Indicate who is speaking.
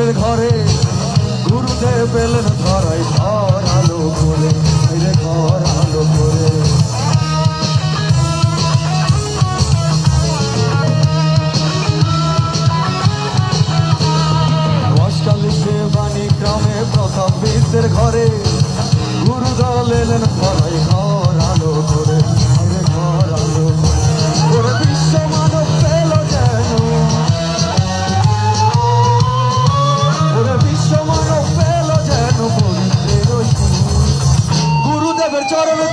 Speaker 1: বীরের ঘরে গুরুদেব এলেন ধরাই ঘর আলো করে, রে ঘর আলো করে। বসকালিতে বাণী গ্রামে প্রথম বীরদের ঘরে গুরুদল এলেন ধরাই ঘর আলো করে, রে ঘর আলো করে। বিশ্ব মানব পেল যেন, বিশ্ব মানব পেল যেন গুরুদেবের চরণে